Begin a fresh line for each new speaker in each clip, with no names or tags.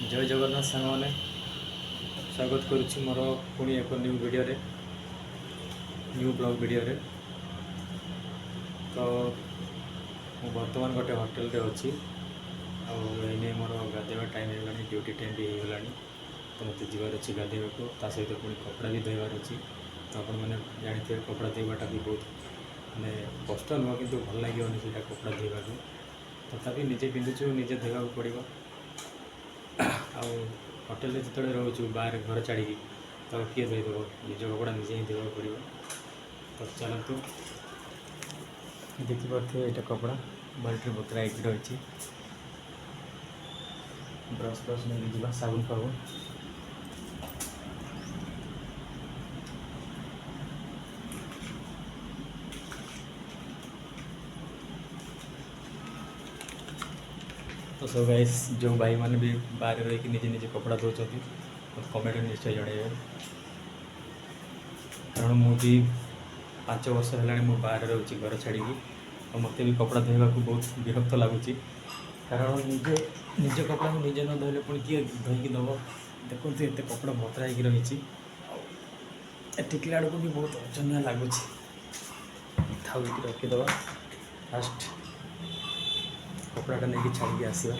जय जगन्नाथ सांग मैंने स्वागत करुच्ची मोर पुणी एक न्यू वीडियो रे न्यू ब्लॉग वीडियो रे। तो मु बर्तमान गोटे होटेल रे अच्छी आने मोर गाधेवा टाइम होगा ड्यूटी टाइम भी होगा। तो मत जीवार अच्छी गाधेवा को सहित पुणी कपड़ा भी धोबार अच्छी। तो आप जानते हैं कपड़ा धोवाटा भी बहुत मानने कष्ट नुह कि भल लगे से कपड़ा धोवा को तथापि निजे पिंधुचु निजे धोवा पड़ो। होटेल जो रोचु बाहर घर छाड़ी तो किए धोईदेव निज कपड़ा निजे ही धोवा पड़ो। तो चलतु देखिपे ये कपड़ा बाल्टी बतरा रही ब्रश ब्रश नहीं जावा साबुन फाबुन तो सब गाइस जो भाई मैंने भी बाहर रही निजे निजे कपड़ा धोते तो कमेंट निश्चय जन कारण मुझे 5 वर्ष है बाहर रोचे घर छाड़ी तो मत भी कपड़ा धोवा को बहुत विरक्त लगुच। कारण निजे कपड़ा निजे न धोले पुणी किए धोईकी दब देखो ये कपड़ा भतरा हो रही टिकला आड़ को भी बहुत अजनिया लगुच था रखीदे। फास्ट कपड़ाटा नहीं छाड़ी आसवा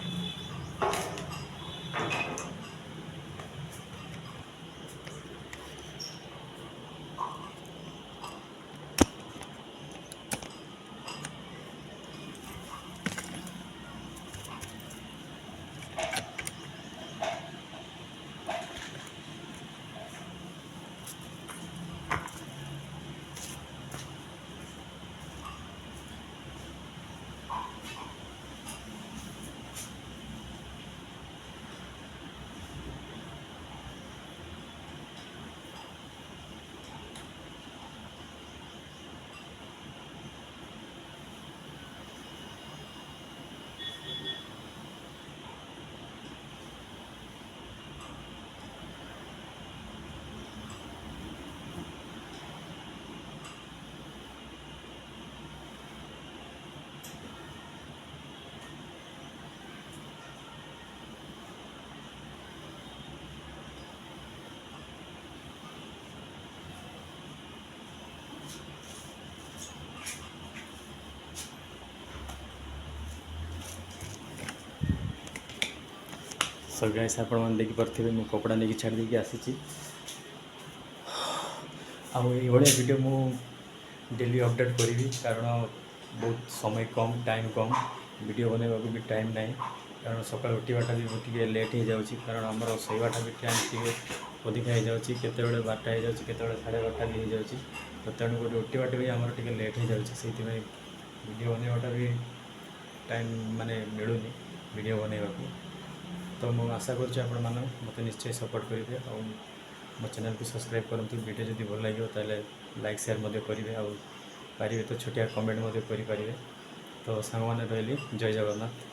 सब गाइस आप देखिपे मु कपड़ा नहीं छाड़ देकी आसी आई वीडियो मु डेली अपडेट करी कारण बहुत समय कम टाइम कम वीडियो बनवाक भी टाइम ना। कारण सकाल उठाटा भी टे लेट हो जाऊँगी कारण आमर शोवाटा भी टाइम टे अधिका हो जाऊँगी केत 12टा हो जाऊँगी केत 12:30 भी हो जाऊँगी। तो तेणुक उठाटा भी आमर टे लेट हो जाऊँगी से वीडियो बनवाटा भी टाइम माने मिलूनी वीडियो बनवाक। तो मुझे आशा करुँ मत निश्चय सपोर्ट करेंगे और मो चैनल को सब्सक्राइब करूँ। वीडियो जब भल लगे ताले लाइक शेयर करेंगे और पारे तो छोटिया कमेंट करें। तो सांग मैंने रही जय जगन्नाथ।